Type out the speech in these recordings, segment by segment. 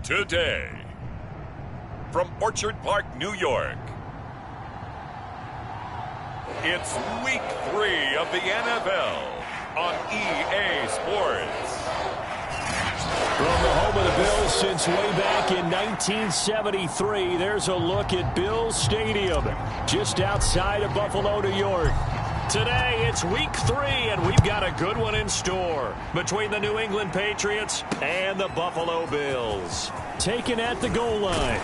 Today, from Orchard Park, New York, it's Week 3 of the NFL on EA Sports. From the home of the Bills since way back in 1973, there's a look at Bills Stadium, just outside of Buffalo, New York. Today, it's Week 3, and we've got a good one in store between the New England Patriots and the Buffalo Bills. Taken at the goal line.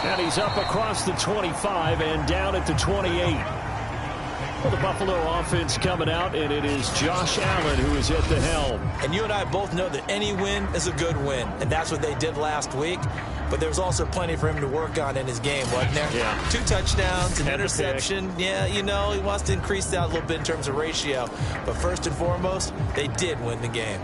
And he's up across the 25 and down at the 28. Well, the Buffalo offense coming out, and it is Josh Allen who is at the helm. And you and I both know that any win is a good win, and that's what they did last week. But there was also plenty for him to work on in his game, wasn't there? Yeah. 2 touchdowns, an interception. Yeah, you know, he wants to increase that a little bit in terms of ratio. But first and foremost, they did win the game.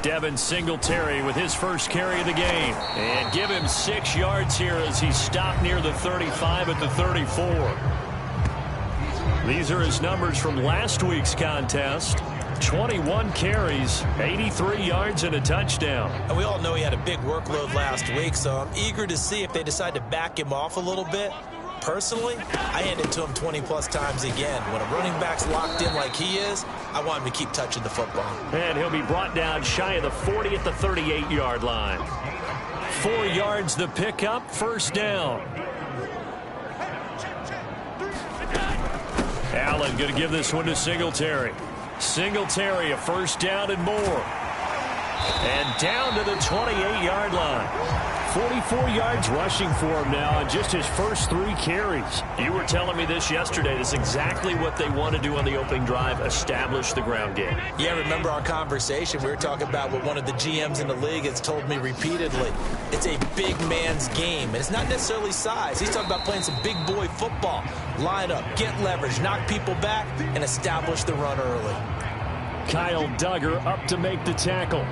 Devin Singletary with his first carry of the game. And give him 6 yards here as he stopped near the 35 at the 34. These are his numbers from last week's contest. 21 carries, 83 yards, and a touchdown. And we all know he had a big workload last week, so I'm eager to see if they decide to back him off a little bit. Personally, I hand it to him 20-plus times again. When a running back's locked in like he is, I want him to keep touching the football. And he'll be brought down shy of the 40 at the 38-yard line. 4 yards the pickup, first down. Allen going to give this one to Singletary. Singletary, a first down and more. And down to the 28-yard line. 44 yards rushing for him now on just his first 3 carries. You were telling me this yesterday. This is exactly what they want to do on the opening drive, establish the ground game. Yeah, remember our conversation? We were talking about what one of the GMs in the league has told me repeatedly. It's a big man's game, and it's not necessarily size. He's talking about playing some big boy football. Line up, get leverage, knock people back, and establish the run early. Kyle Duggar up to make the tackle.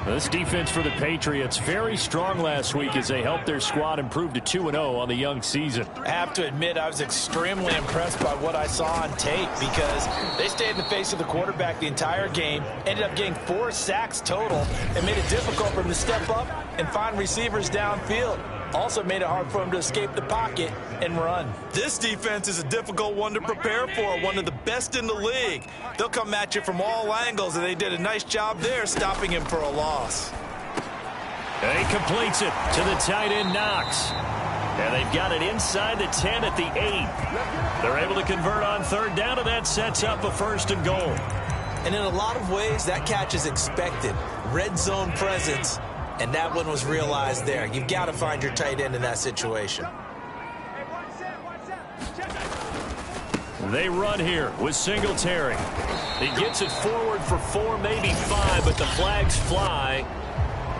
This defense for the Patriots very strong last week as they helped their squad improve to 2-0 on the young season. I have to admit I was extremely impressed by what I saw on tape because they stayed in the face of the quarterback the entire game, ended up getting 4 sacks total, and made it difficult for him to step up and find receivers downfield. Also made it hard for him to escape the pocket and run. This defense is a difficult one to prepare for, one of the best in the league. They'll come at you from all angles, and they did a nice job there stopping him for a loss. And he completes it to the tight end, Knox. And they've got it inside the 10 at the 8. They're able to convert on third down, and that sets up a first and goal. And in a lot of ways, that catch is expected. Red zone presence. And that one was realized there. You've got to find your tight end in that situation. They run here with Singletary. He gets it forward for 4, maybe 5, but the flags fly.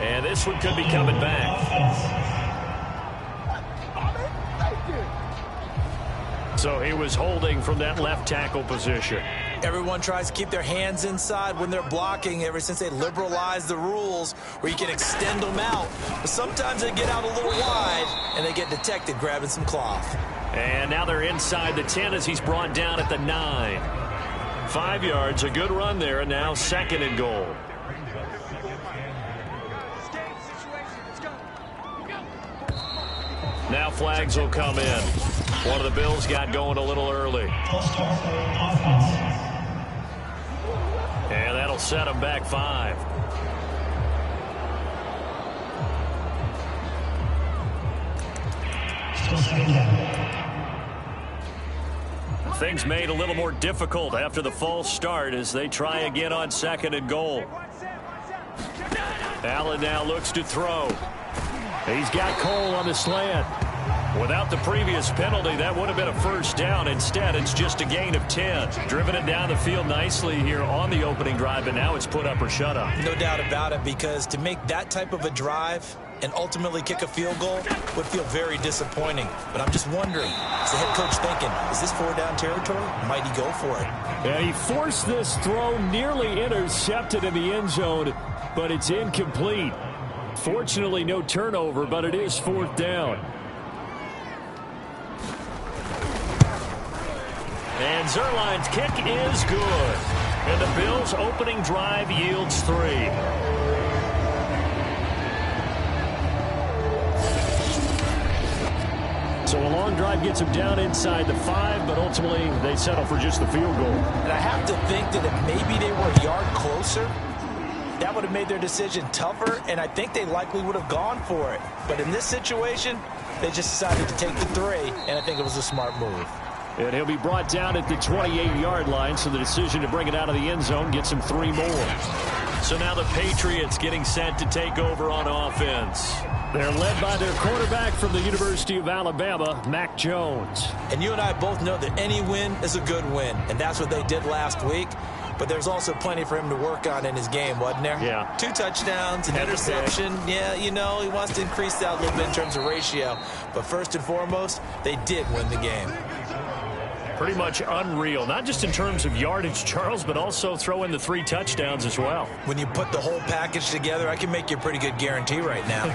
And this one could be coming back. So he was holding from that left tackle position. Everyone tries to keep their hands inside when they're blocking ever since they liberalized the rules where you can extend them out. But sometimes they get out a little wide and they get detected grabbing some cloth. And now they're inside the 10 as he's brought down at the 9. 5 yards, a good run there, and now second and goal. Now flags will come in. One of the Bills got going a little early. And that'll set them back 5. Things made a little more difficult after the false start as they try again on second and goal. Allen now looks to throw. He's got Cole on the slant. Without the previous penalty, that would have been a first down. Instead, it's just a gain of 10. Driven it down the field nicely here on the opening drive, and now it's put up or shut up. No doubt about it, because to make that type of a drive and ultimately kick a field goal would feel very disappointing. But I'm just wondering, is the head coach thinking, is this 4-down territory? Might he go for it? Yeah, he forced this throw, nearly intercepted in the end zone, but it's incomplete. Fortunately, no turnover, but it is 4th down. And Zerline's kick is good. And the Bills' opening drive yields 3. So a long drive gets them down inside the 5, but ultimately they settle for just the field goal. And I have to think that if maybe they were a yard closer, that would have made their decision tougher, and I think they likely would have gone for it. But in this situation, they just decided to take the 3, and I think it was a smart move. And he'll be brought down at the 28-yard line, so the decision to bring it out of the end zone gets him 3 more. So now the Patriots getting set to take over on offense. They're led by their quarterback from the University of Alabama, Mac Jones. And you and I both know that any win is a good win, and that's what they did last week. But there's also plenty for him to work on in his game, wasn't there? Yeah. 2 touchdowns, an interception. Yeah, you know, he wants to increase that a little bit in terms of ratio. But first and foremost, they did win the game. Pretty much unreal, not just in terms of yardage, Charles, but also throw in the 3 touchdowns as well. When you put the whole package together, I can make you a pretty good guarantee right now.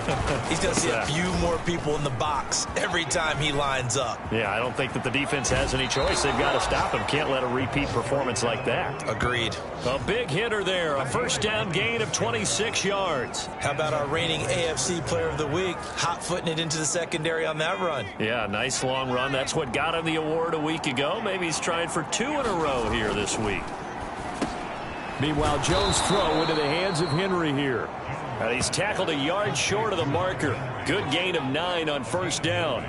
He's going to see a few more people in the box every time he lines up. Yeah, I don't think that the defense has any choice. They've got to stop him. Can't let a repeat performance like that. Agreed. A big hitter there, a first down gain of 26 yards. How about our reigning AFC Player of the Week, hot-footing it into the secondary on that run? Yeah, nice long run. That's what got him the award a week ago. Maybe he's trying for 2 in a row here this week. Meanwhile, Jones' throw into the hands of Henry here. And he's tackled a yard short of the marker. Good gain of 9 on first down.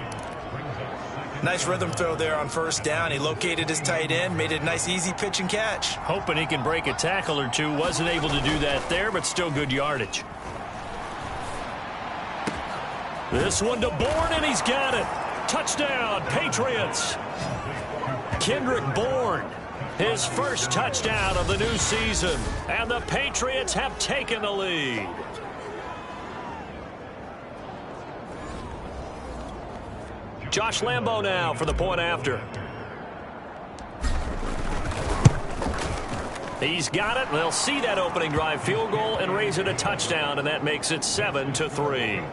Nice rhythm throw there on first down. He located his tight end, made it a nice easy pitch and catch. Hoping he can break a tackle or 2. Wasn't able to do that there, but still good yardage. This one to Bourne, and he's got it. Touchdown, Patriots. Kendrick Bourne, his first touchdown of the new season, and the Patriots have taken the lead. Josh Lambo now for the point after. He's got it. They'll see that opening drive field goal and raise it a touchdown, and that makes it 7-3.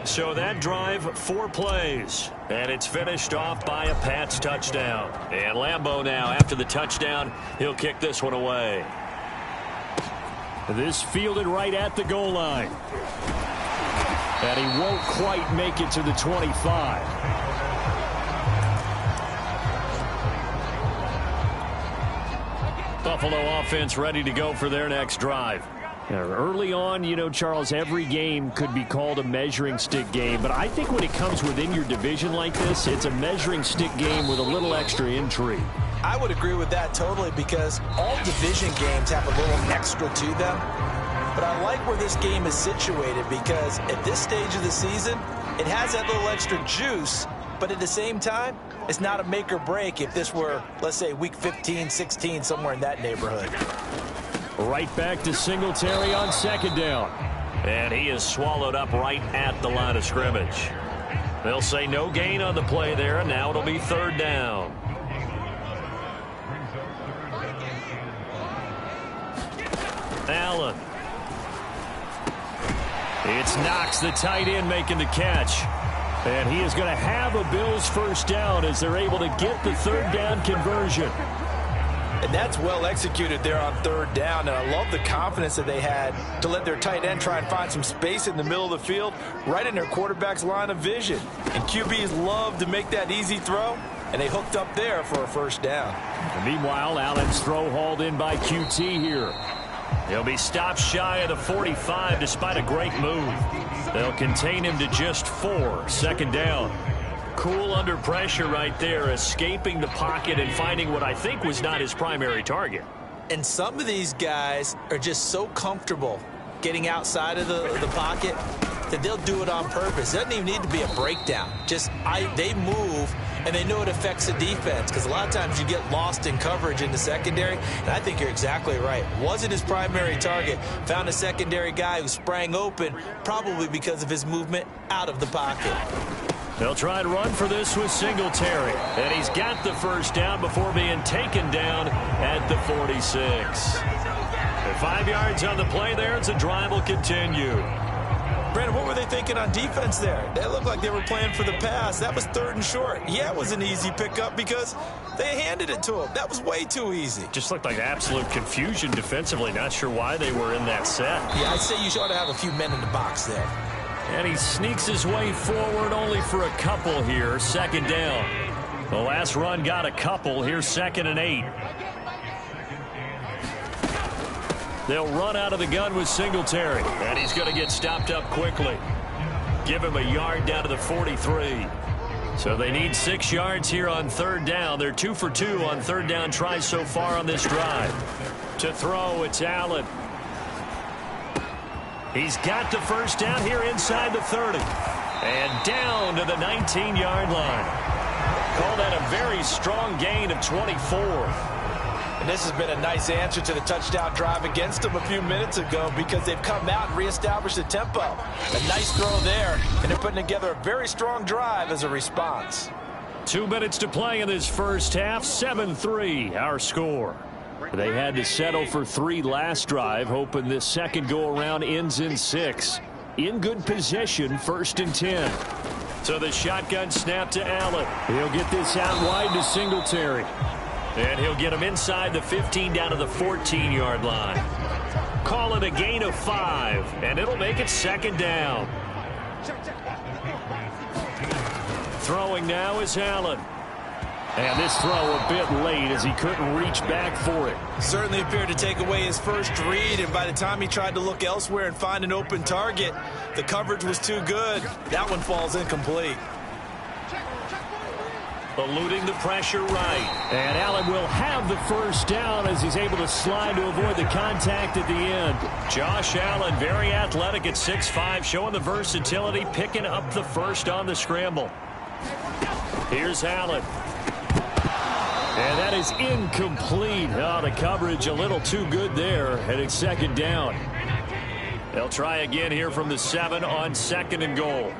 So that drive, 4 plays, and it's finished off by a Pats touchdown. And Lambo now, after the touchdown, he'll kick this one away. This fielded right at the goal line. And he won't quite make it to the 25. Buffalo offense ready to go for their next drive. Early on, you know, Charles, every game could be called a measuring stick game. But I think when it comes within your division like this, it's a measuring stick game with a little extra intrigue. I would agree with that totally, because all division games have a little extra to them. But I like where this game is situated, because at this stage of the season, it has that little extra juice. But at the same time, it's not a make or break if this were, let's say, week 15, 16, somewhere in that neighborhood. Right back to Singletary on second down. And he is swallowed up right at the line of scrimmage. They'll say no gain on the play there, and now it'll be third down. Allen. It's Knox, the tight end, making the catch. And he is going to have a Bills first down as they're able to get the third down conversion. And that's well executed there on third down. And I love the confidence that they had to let their tight end try and find some space in the middle of the field, right in their quarterback's line of vision. And QBs love to make that easy throw, and they hooked up there for a first down. And meanwhile, Allen's throw hauled in by QT here. He'll be stopped shy of the 45 despite a great move. They'll contain him to just 4, second down. Cool under pressure right there, escaping the pocket and finding what I think was not his primary target. And some of these guys are just so comfortable getting outside of the pocket that they'll do it on purpose. It doesn't even need to be a breakdown. They move, and they know it affects the defense, because a lot of times you get lost in coverage in the secondary, and I think you're exactly right. Wasn't his primary target. Found a secondary guy who sprang open, probably because of his movement out of the pocket. They'll try and run for this with Singletary. And he's got the first down before being taken down at the 46. 5 yards on the play there as the drive will continue. Brandon, what were they thinking on defense there? They looked like they were playing for the pass. That was 3rd and short. Yeah, it was an easy pickup because they handed it to him. That was way too easy. Just looked like absolute confusion defensively. Not sure why they were in that set. Yeah, I'd say you ought to have a few men in the box there. And he sneaks his way forward only for a couple here. 2nd down. The last run got a couple. Here's 2nd and 8. They'll run out of the gun with Singletary. And he's going to get stopped up quickly. Give him a yard down to the 43. So they need 6 yards here on 3rd down. They're 2 for 2 on 3rd down tries so far on this drive. To throw, it's Allen. He's got the 1st down here inside the 30. And down to the 19-yard line. Call that a very strong gain of 24. And this has been a nice answer to the touchdown drive against them a few minutes ago because they've come out and reestablished the tempo. A nice throw there, and they're putting together a very strong drive as a response. 2 minutes to play in this first half. 7-3 our score. They had to settle for 3 last drive, hoping this second go-around ends in 6. In good position, 1st and 10. So the shotgun snap to Allen. He'll get this out wide to Singletary. And he'll get him inside the 15 down to the 14-yard line. Call it a gain of 5, and it'll make it 2nd down. Throwing now is Allen. And this throw a bit late as he couldn't reach back for it. Certainly appeared to take away his first read, and by the time he tried to look elsewhere and find an open target, the coverage was too good. That one falls incomplete. Eluding the pressure right. And Allen will have the 1st down as he's able to slide to avoid the contact at the end. Josh Allen, very athletic at 6'5", showing the versatility, picking up the 1st on the scramble. Here's Allen. And that is incomplete. Oh, the coverage a little too good there, and it's 2nd down. They'll try again here from the 7 on 2nd and goal.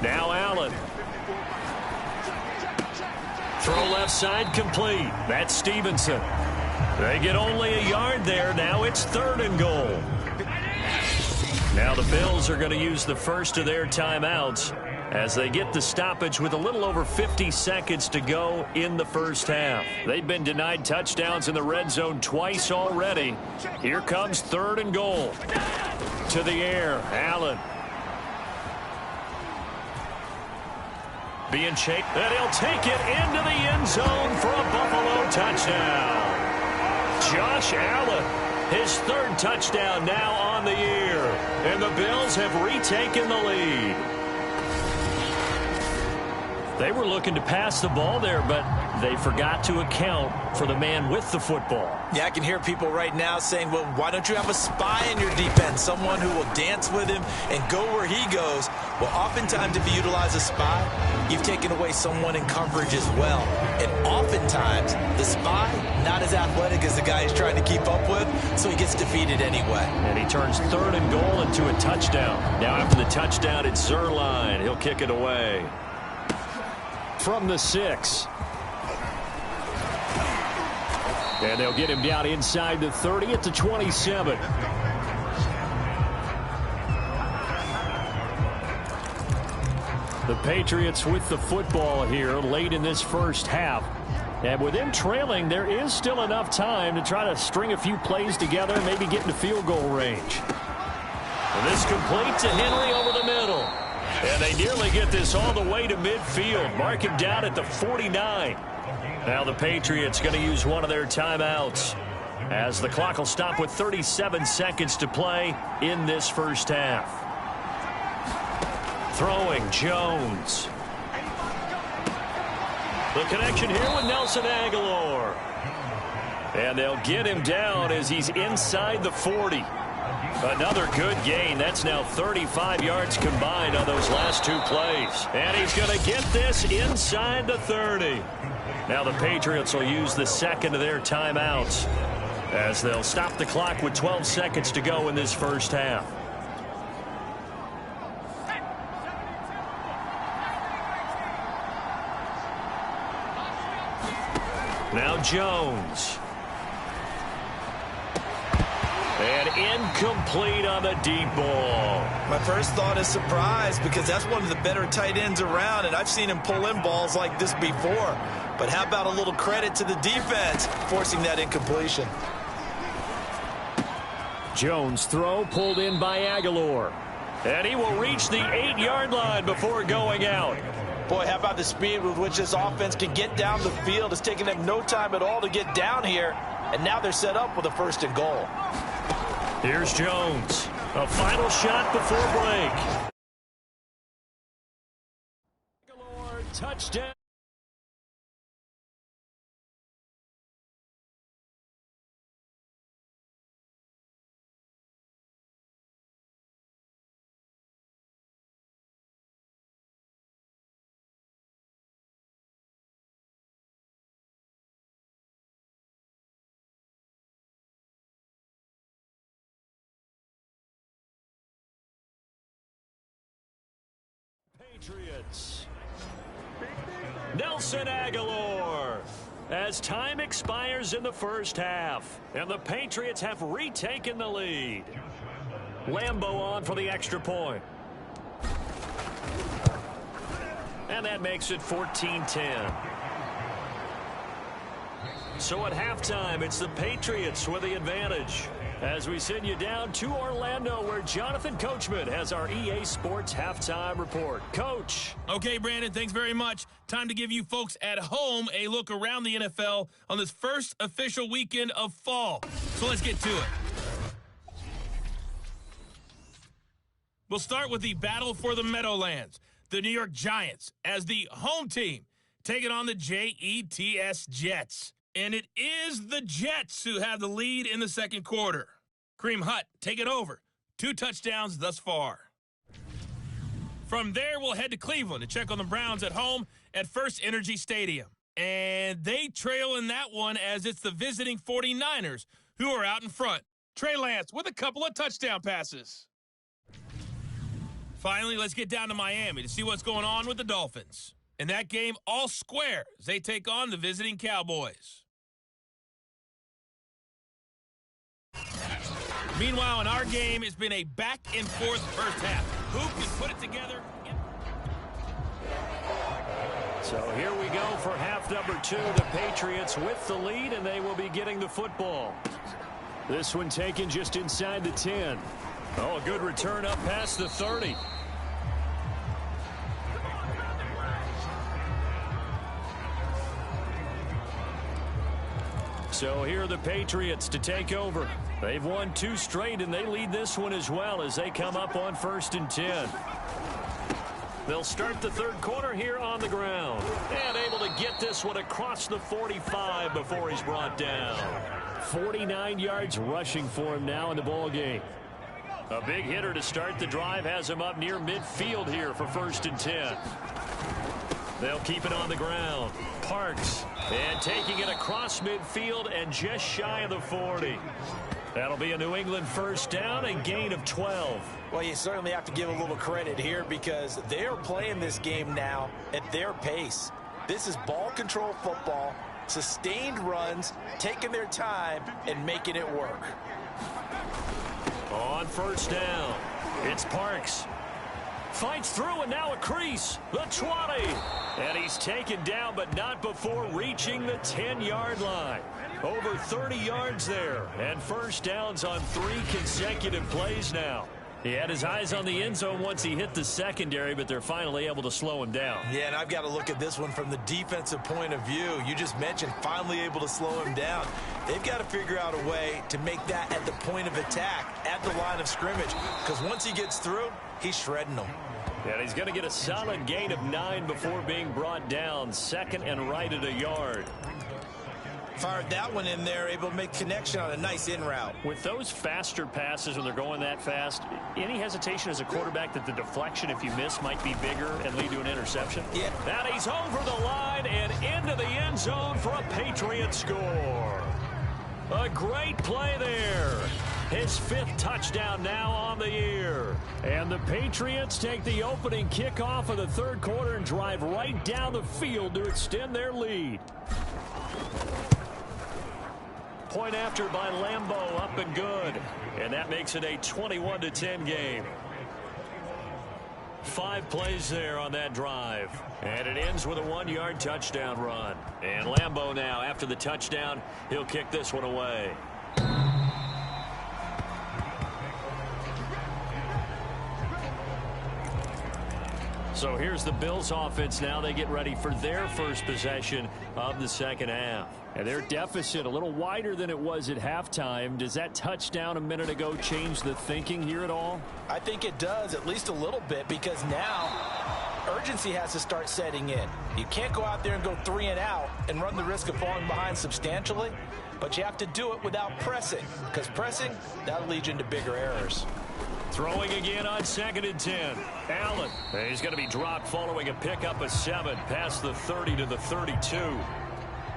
Now Allen. Throw left side complete. That's Stevenson. They get only a yard there. Now it's 3rd and goal. Now the Bills are going to use the first of their timeouts as they get the stoppage with a little over 50 seconds to go in the first half. They've been denied touchdowns in the red zone twice already. Here comes 3rd and goal. To the air, Allen. Being chased, and he'll take it into the end zone for a Buffalo touchdown. Josh Allen, his 3rd touchdown now on the year, and the Bills have retaken the lead. They were looking to pass the ball there, but they forgot to account for the man with the football. Yeah, I can hear people right now saying, well, why don't you have a spy in your defense, someone who will dance with him and go where he goes? Well, oftentimes if you utilize a spy, you've taken away someone in coverage as well. And oftentimes, the spy, not as athletic as the guy he's trying to keep up with, so he gets defeated anyway. And he turns 3rd and goal into a touchdown. Now after the touchdown, it's Zerline. He'll kick it away. From the 6. And they'll get him down inside the 30 at the 27. The Patriots with the football here late in this first half. And with them trailing, there is still enough time to try to string a few plays together and maybe get into field goal range. And this complete to Henry over the middle. And they nearly get this all the way to midfield. Mark him down at the 49. Now the Patriots going to use one of their timeouts as the clock will stop with 37 seconds to play in this first half. Throwing Jones. The connection here with Nelson Aguilar. And they'll get him down as he's inside the 40. Another good gain. That's now 35 yards combined on those last 2 plays. And he's going to get this inside the 30. Now the Patriots will use the second of their timeouts as they'll stop the clock with 12 seconds to go in this first half. Now Jones. And incomplete on the deep ball. My first thought is surprise because that's one of the better tight ends around, and I've seen him pull in balls like this before. But how about a little credit to the defense forcing that incompletion? Jones' throw pulled in by Aguilar. And he will reach the 8-yard line before going out. Boy, how about the speed with which this offense can get down the field? It's taken them no time at all to get down here, and now they're set up with a 1st and goal. Here's Jones. A final shot before break. Aguilar, touchdown. Patriots. Nelson Aguilar. As time expires in the first half, and the Patriots have retaken the lead. Lambeau on for the extra point. And that makes it 14-10. So at halftime, it's the Patriots with the advantage. As we send you down to Orlando, where Jonathan Coachman has our EA Sports Halftime Report. Coach. Okay, Brandon, thanks very much. Time to give you folks at home a look around the NFL on this first official weekend of fall. So let's get to it. We'll start with the battle for the Meadowlands. The New York Giants, as the home team, taking on the Jets Jets. And it is the Jets who have the lead in the second quarter. Kareem Hunt take it over. 2 touchdowns thus far. From there, we'll head to Cleveland to check on the Browns at home at First Energy Stadium. And they trail in that one as it's the visiting 49ers who are out in front. Trey Lance with a couple of touchdown passes. Finally, let's get down to Miami to see what's going on with the Dolphins. In that game, all square as they take on the visiting Cowboys. Meanwhile, in our game, it's been a back-and-forth first half. Who can put it together? So here we go for half number 2. The Patriots with the lead, and they will be getting the football. This one taken just inside the 10. Oh, a good return up past the 30. So here are the Patriots to take over. They've won 2 straight, and they lead this one as well as they come up on 1st and 10. They'll start the third quarter here on the ground. And able to get this one across the 45 before he's brought down. 49 yards rushing for him now in the ball game. A big hitter to start the drive has him up near midfield here for 1st and 10. They'll keep it on the ground. Parks, and taking it across midfield and just shy of the 40. That'll be a New England first down and gain of 12. Well, you certainly have to give a little credit here because they're playing this game now at their pace. This is ball control football, sustained runs, taking their time and making it work. On first down, it's Parks. Fights through and now a crease. The 20. And he's taken down, but not before reaching the 10-yard line. Over 30 yards there. And first downs on 3 consecutive plays now. He had his eyes on the end zone once he hit the secondary, but they're finally able to slow him down. Yeah, and I've got to look at this one from the defensive point of view. You just mentioned finally able to slow him down. They've got to figure out a way to make that at the point of attack, at the line of scrimmage, because once he gets through, he's shredding them. And he's going to get a solid gain of 9 before being brought down. Second and right at a yard. Fired that one in there, able to make connection on a nice in route. With those faster passes when they're going that fast, any hesitation as a quarterback that the deflection, if you miss, might be bigger and lead to an interception? Yeah. And he's over the line and into the end zone for a Patriot score. A great play there. His 5th touchdown now on the year. And the Patriots take the opening kickoff of the third quarter and drive right down the field to extend their lead. point after by Lambeau, up and good. And that makes it a 21-10 game. 5 plays there on that drive. And it ends with a 1-yard touchdown run. And Lambeau now, after the touchdown, he'll kick this one away. So here's the Bills offense now. They get ready for their first possession of the second half. And their deficit a little wider than it was at halftime. Does that touchdown a minute ago change the thinking here at all? I think it does, at least a little bit, because now urgency has to start setting in. You can't go out there and go 3 and out and run the risk of falling behind substantially, but you have to do it without pressing, because pressing, that'll lead you into bigger errors. Throwing again on 2nd and 10. Allen. He's going to be dropped following a pickup of 7 past the 30 to the 32.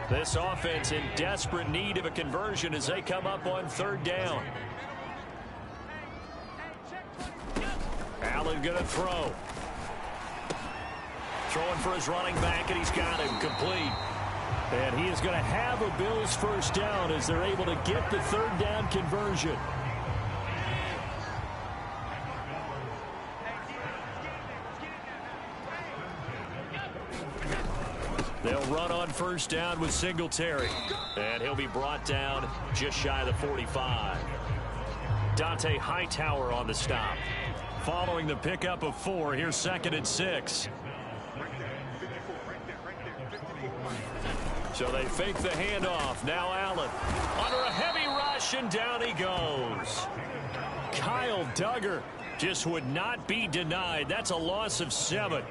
This offense in desperate need of a conversion as they come up on 3rd down. Allen going to throw. Throwing for his running back, and he's got him complete. And he is going to have a Bills first down as they're able to get the 3rd down conversion. They'll run on first down with Singletary. And he'll be brought down just shy of the 45. Dante Hightower on the stop. Following the pickup of 4, here's 2nd and 6. So they fake the handoff. Now Allen under a heavy rush, and down he goes. Kyle Duggar just would not be denied. That's a loss of 7.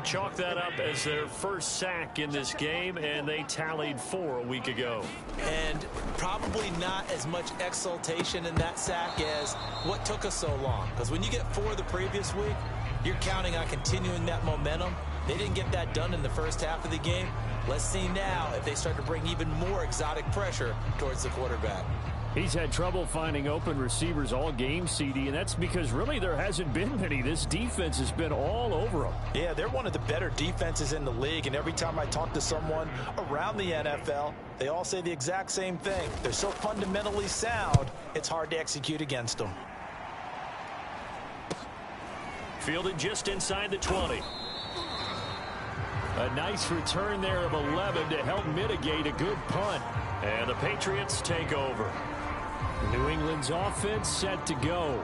Chalk that up as their first sack in this game, and they tallied 4 a week ago. And probably not as much exultation in that sack as what took us so long. Because when you get 4 the previous week, you're counting on continuing that momentum. They didn't get that done in the first half of the game. Let's see now if they start to bring even more exotic pressure towards the quarterback. He's had trouble finding open receivers all game, CD, and that's because really there hasn't been many. This defense has been all over them. Yeah, they're one of the better defenses in the league, and every time I talk to someone around the NFL, they all say the exact same thing. They're so fundamentally sound, it's hard to execute against them. Fielded just inside the 20. A nice return there of 11 to help mitigate a good punt. And the Patriots take over. New England's offense set to go.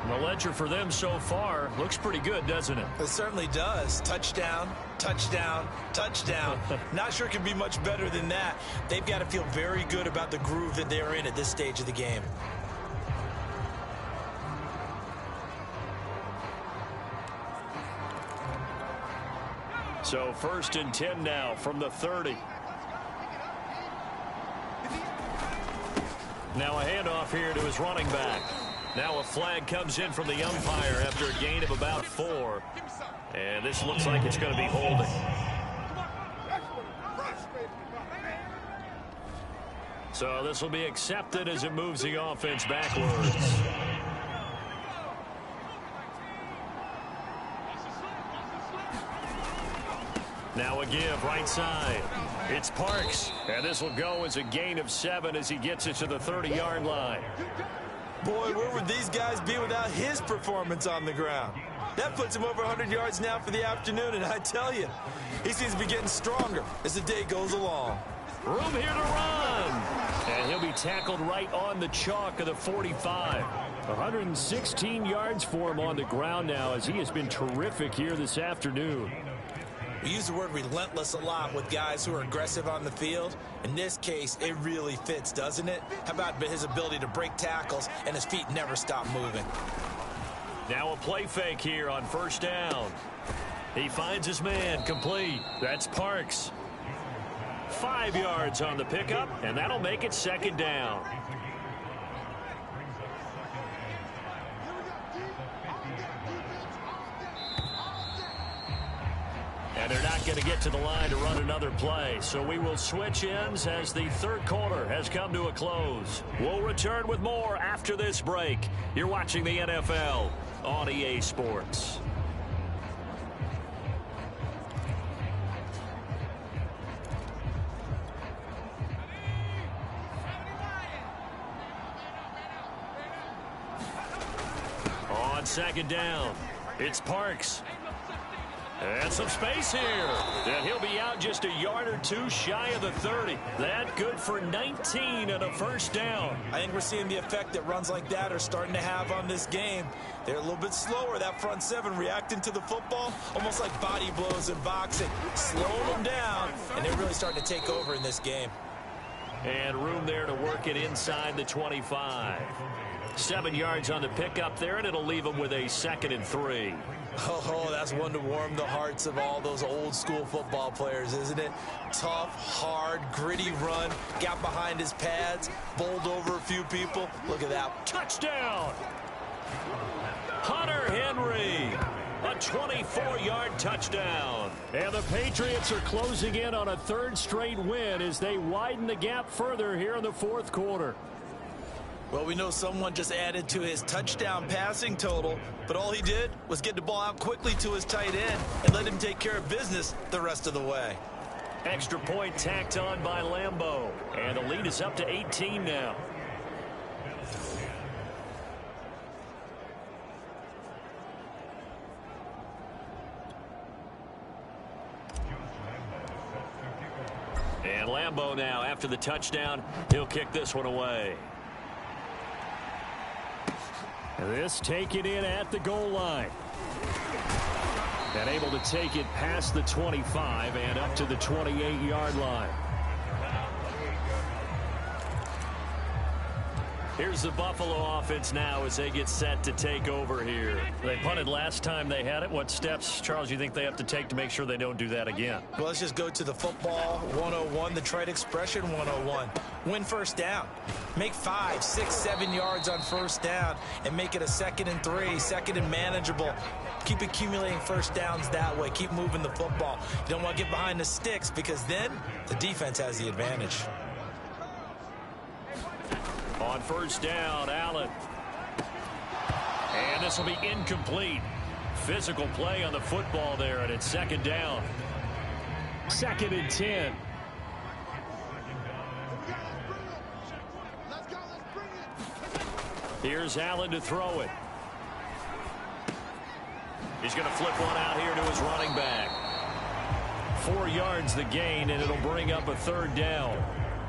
The ledger for them so far looks pretty good, doesn't it? It certainly does. Touchdown, touchdown, touchdown. Not sure it can be much better than that. They've got to feel very good about the groove that they're in at this stage of the game. So 1st and 10 now from the 30. Now a handoff here to his running back. Now a flag comes in from the umpire after a gain of about 4. And this looks like it's going to be holding. So this will be accepted as it moves the offense backwards. Now a give right side. It's Parks. And this will go as a gain of 7 as he gets it to the 30-yard line. Boy, where would these guys be without his performance on the ground? That puts him over 100 yards now for the afternoon, and I tell you, he seems to be getting stronger as the day goes along. Room here to run. And he'll be tackled right on the chalk of the 45. 116 yards for him on the ground now as he has been terrific here this afternoon. We use the word relentless a lot with guys who are aggressive on the field. In this case, it really fits, doesn't it? How about his ability to break tackles and his feet never stop moving? Now a play fake here on first down. He finds his man complete. That's Parks. 5 yards on the pickup, and that'll make it 2nd down. And they're not going to get to the line to run another play. So we will switch ends as the 3rd quarter has come to a close. We'll return with more after this break. You're watching the NFL on EA Sports. second down. It's Parks. And some space here. And he'll be out just a yard or two shy of the 30. That good for 19 and a first down. I think we're seeing the effect that runs like that are starting to have on this game. They're a little bit slower, that front seven, reacting to the football, almost like body blows in boxing. Slowing them down, and they're really starting to take over in this game. And room there to work it inside the 25. 7 yards on the pickup there, and it'll leave them with a 2nd and 3. Oh, that's one to warm the hearts of all those old school football players, isn't it? Tough, hard, gritty run, got behind his pads, bowled over a few people. Look at that. Touchdown! Hunter Henry, a 24-yard touchdown. And the Patriots are closing in on a 3rd straight win as they widen the gap further here in the 4th quarter. Well, we know someone just added to his touchdown passing total, but all he did was get the ball out quickly to his tight end and let him take care of business the rest of the way. Extra point tacked on by Lambeau, and the lead is up to 18 now. And Lambeau now, after the touchdown, he'll kick this one away. This taken in at the goal line. And able to take it past the 25 and up to the 28-yard line. Here's the Buffalo offense now as they get set to take over here. They punted last time they had it. What steps, Charles, you think they have to take to make sure they don't do that again? Well, let's just go to the football 101, the trite expression 101. Win first down. Make 5, 6, 7 yards on first down and make it a 2nd and 3, 2nd and manageable. Keep accumulating first downs that way. Keep moving the football. You don't want to get behind the sticks because then the defense has the advantage. On first down, Allen. And this will be incomplete. Physical play on the football there, and it's 2nd down. 2nd and 10. Here's Allen to throw it. He's going to flip one out here to his running back. 4 yards the gain, and it'll bring up a 3rd down.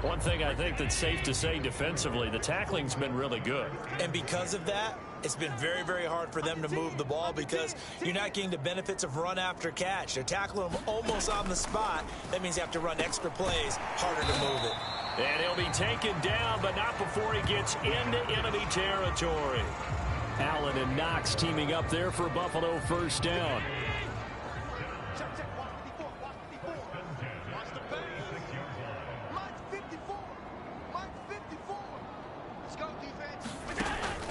One thing I think that's safe to say defensively, the tackling's been really good. And because of that, it's been very, very hard for them to move the ball because you're not getting the benefits of run after catch. They're tackling them almost on the spot. That means you have to run extra plays, harder to move it. And he'll be taken down, but not before he gets into enemy territory. Allen and Knox teaming up there for Buffalo first down.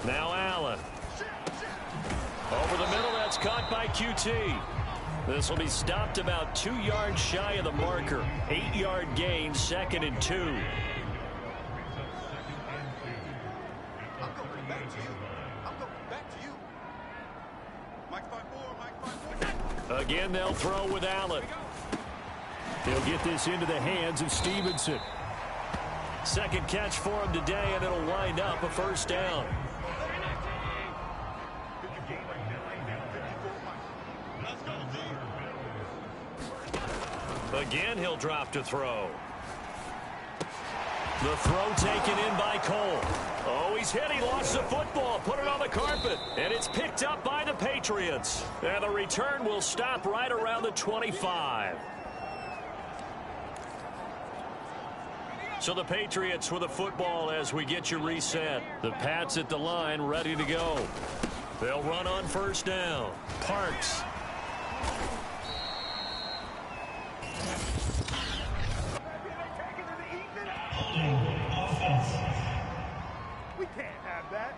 Now Allen. Over the middle, that's caught by QT. This will be stopped about 2 yards shy of the marker. 8-yard gain, 2nd and 2. Again, they'll throw with Allen. He'll get this into the hands of Stevenson. 2nd catch for him today, and it'll wind up a first down. Again, he'll drop to throw. The throw taken in by Cole. Oh, he's hit. He lost the football. Put it on the carpet. And it's picked up by the Patriots. And the return will stop right around the 25. So the Patriots with the football as we get you reset. The Pats at the line ready to go. They'll run on first down. Parks. We can't have that.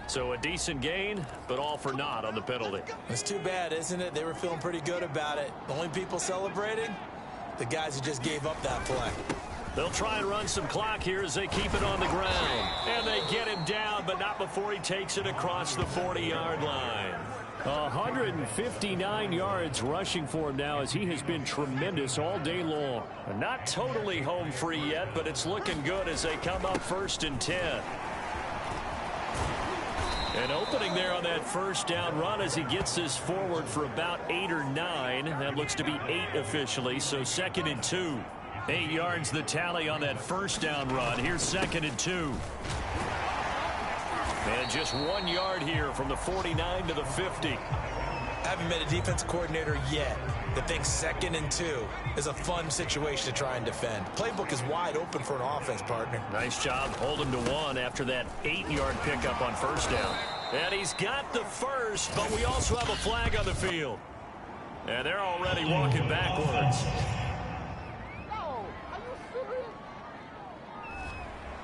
So a decent gain, but all for naught on the penalty. It's too bad, isn't it? They were feeling pretty good about it. The only people celebrating, the guys who just gave up that play. They'll try and run some clock here as they keep it on the ground. And they get him down, but not before he takes it across the 40-yard line. 159 yards rushing for him now as he has been tremendous all day long. Not totally home free yet, but it's looking good as they come up 1st and 10. And opening there on that first down run as he gets this forward for about 8 or 9. That looks to be 8 officially, so 2nd and 2. 8 yards the tally on that first down run. Here's 2nd and 2. And just 1 yard here from the 49 to the 50. Haven't met a defensive coordinator yet that thinks 2nd and 2 is a fun situation to try and defend. Playbook is wide open for an offense, partner. Nice job holding to 1 after that 8-yard pickup on first down. And he's got the first, but we also have a flag on the field. And they're already walking backwards.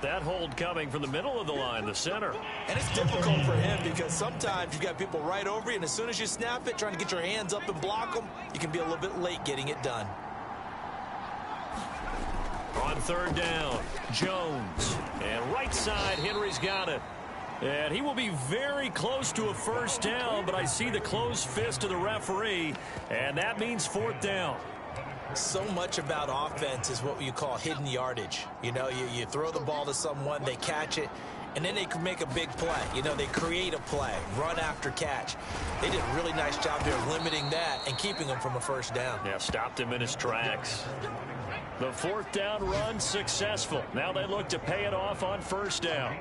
That hold coming from the middle of the line, the center. And it's difficult for him because sometimes you've got people right over you, and as soon as you snap it, trying to get your hands up and block them, you can be a little bit late getting it done. On 3rd down, Jones. And right side, Henry's got it. And he will be very close to a first down, but I see the closed fist of the referee, and that means 4th down. So much about offense is what you call hidden yardage. You know, you throw the ball to someone, they catch it, and then they can make a big play. You know, they create a play, run after catch. They did a really nice job there limiting that and keeping him from a first down. Yeah, stopped him in his tracks. The 4th down run successful. Now they look to pay it off on first down.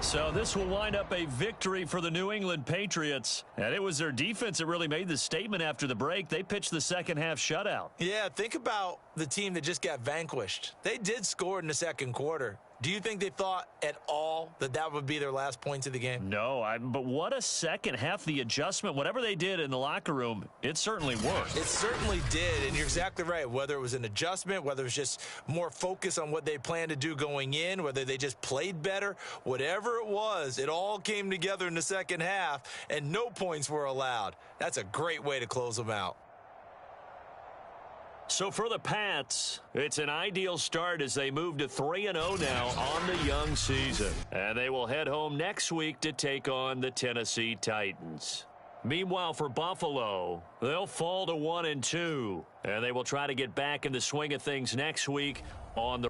So this will wind up a victory for the New England Patriots. And it was their defense that really made the statement after the break. They pitched the second half shutout. Yeah, think about the team that just got vanquished. They did score in the second quarter. Do you think they thought at all that that would be their last points of the game? No, but what a second half. The adjustment, whatever they did in the locker room, it certainly worked. It certainly did, and you're exactly right. Whether it was an adjustment, whether it was just more focus on what they planned to do going in, whether they just played better, whatever it was, it all came together in the second half, and no points were allowed. That's a great way to close them out. So for the Pats, it's an ideal start as they move to 3-0 now on the young season. And they will head home next week to take on the Tennessee Titans. Meanwhile, for Buffalo, they'll fall to 1-2. And they will try to get back in the swing of things next week on the